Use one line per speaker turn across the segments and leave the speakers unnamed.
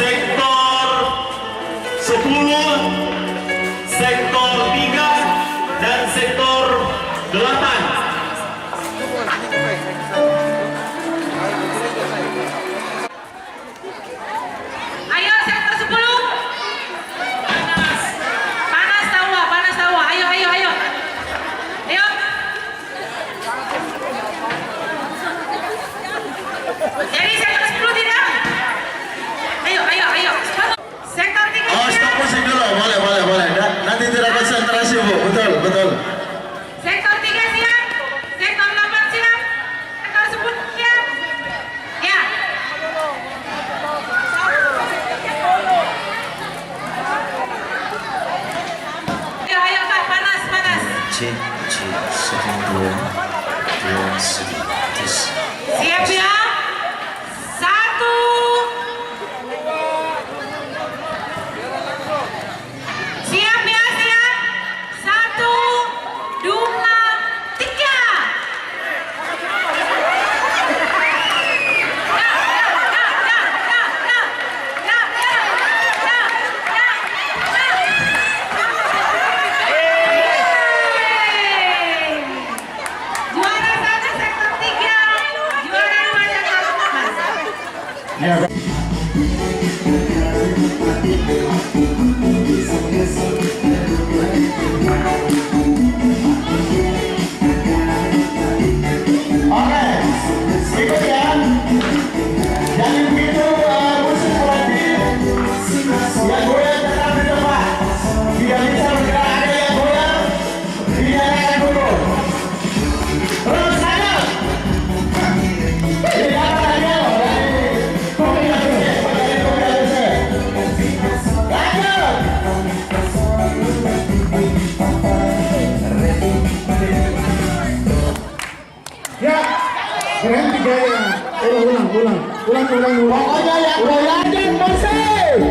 sektor 10, sektor 3, dan sektor 8.
Ayo sektor 10. Panas tawa, panas tawa. Ayo, ayo, ayo. Ayo. Jadi sektor 10 tidak? Ayo, ayo, ayo. Sektor 3.
Oh, stop musik dulu. Boleh, boleh, boleh. Nanti tidak konsentrasi, Bu. Betul, betul.
Sektor 3 siap. Sektor 8 siap. Sektor 10 siap. Ya. Ayo, ayo Kak, panas, panas.
Cek, setting 2, 1, tes.
Siap ya. 1. Siap ya, siap. 1, 2, 3. Juara 1 sektor 3, juara 2 sektor 4.
Oke, ikut ya. Jangan begitu musik kolektif. Yang goyang tetap di depan. Tidak bisa bergerak, ada yang goyang. Tidak dulu. Terus ayo. Ini apa lagi lo? Kopi lanjut.
Ya, keren tiga ya. Ulang.
Pokoknya yang goyangin musik.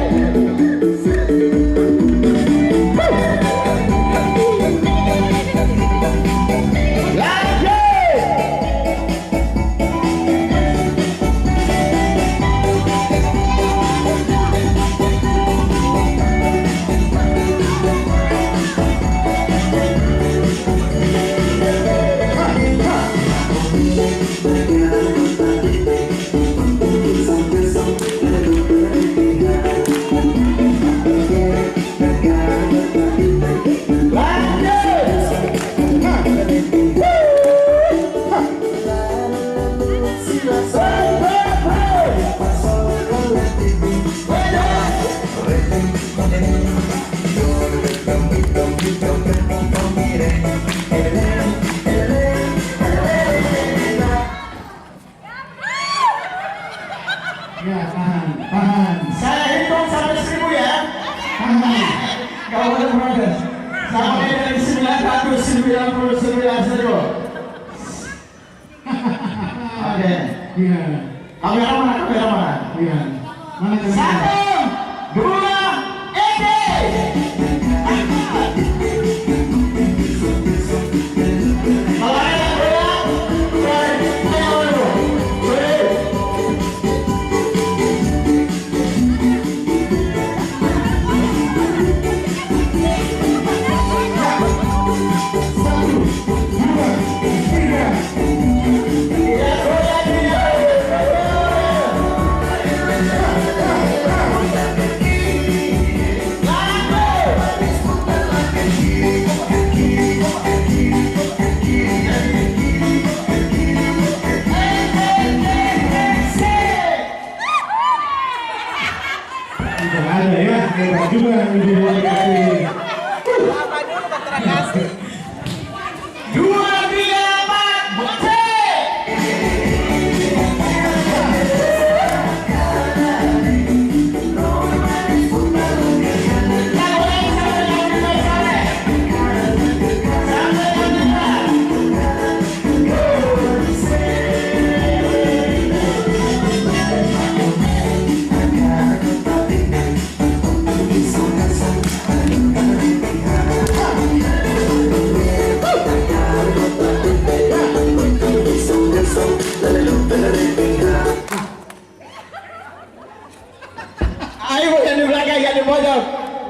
Ya, tahan.
Saya hitung sampai 1000 ya.
Kau boleh protes.
Sampai dari 999 dulu. Oke.
Iya.
Kamera mana?
Iya. Mana kamera?
1, 2, kalau ada yang goyang, saya dulu.
Tidak ada ya. Hebat juga yang dikasih.
2, 3, 4, musik! Ayo Bu yang di belakang, yang di pojok.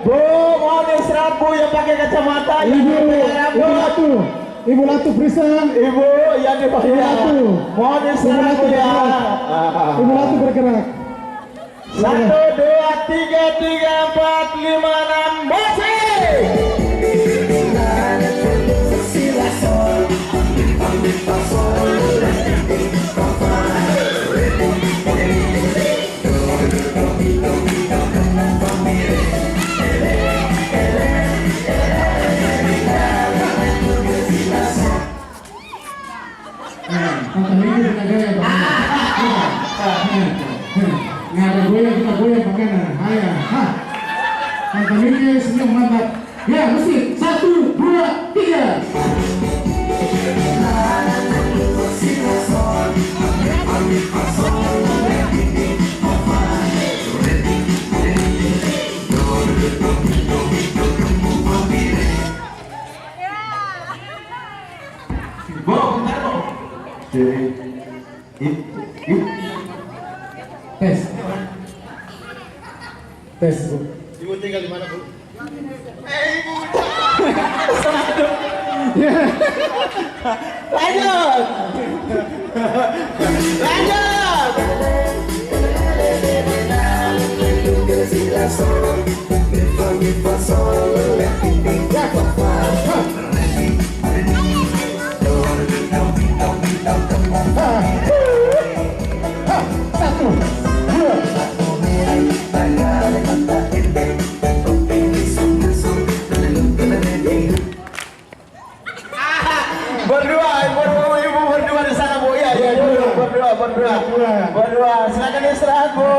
Bu, mohon istirahat Bu yang pakai kacamata.
Ibu Latu Prisa.
Ibu yang di bawah. Mohon istirahat Bu ya.
Ibu Latu bergerak.
1, 2, 3, 4, 5, 6, musik!
Nggak ada goyang, kita goyang makanan. Ayo, pantomimnya senyum mantap. Ya, musik 1, 2, 3. Tes, Bu.
Ibu tinggal di mana Bu? Lanjut! Lanjut! Berdua. Silakan istirahat Bu.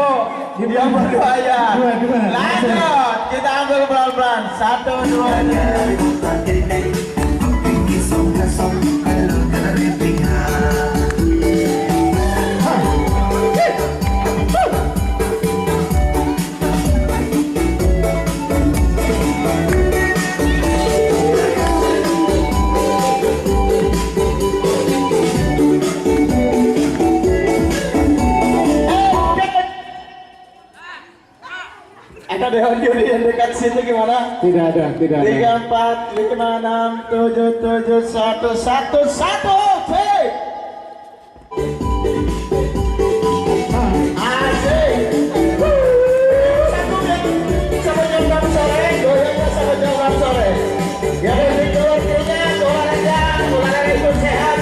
Dia berdua ya. Lanjut. Kita ambil pelan-pelan. 1, 2, 3. Ada audio yang dekat situ gimana?
Tidak ada.
3, 4, 5, 6, 7, 1, 1, 1, cek! Asik! Satu sampai jam 6 sore, goyangnya sampai jam 6 sore. Yang lebih keluarnya, olahraga itu sehat.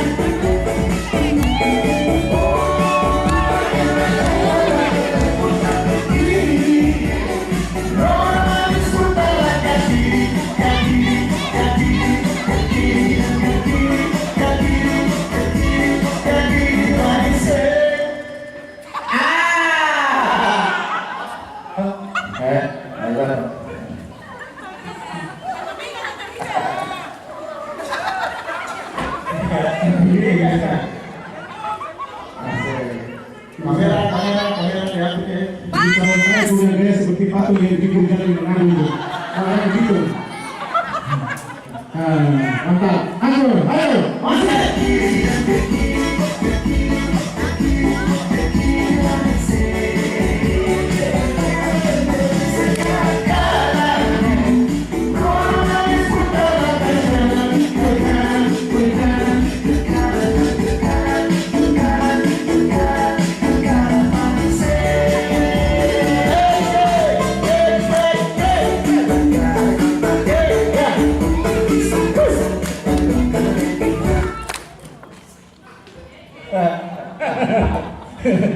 Kamera ya, oke.
Saya punya gaya seperti patung yang bikin jalan menanggung. Gitu. Mantap. Ayo.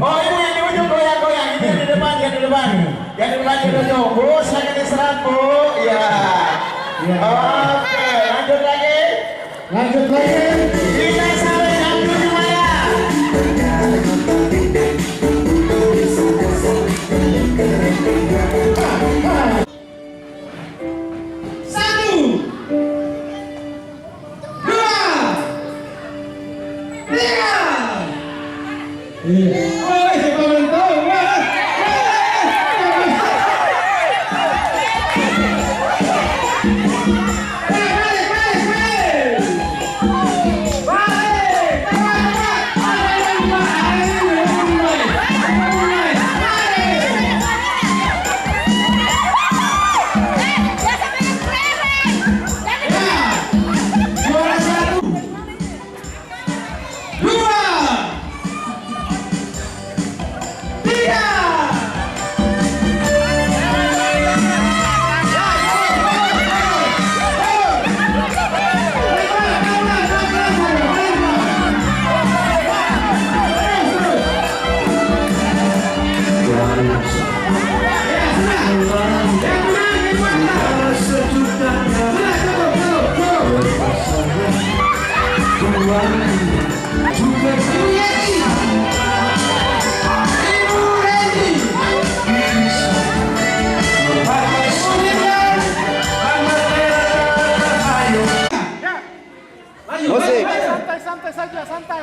Oh ibu yang di ujung goyang-goyang, ini yang di depan. Yang di ujung. Bu, silakan istirahat Bu. Ya. Oke, lanjut lagi. Kita sampai jam 7 malam.
Juga Ibu Yeti. Ibu Reni. Bapak Sudirman.
Musik.
Santai saja, santai.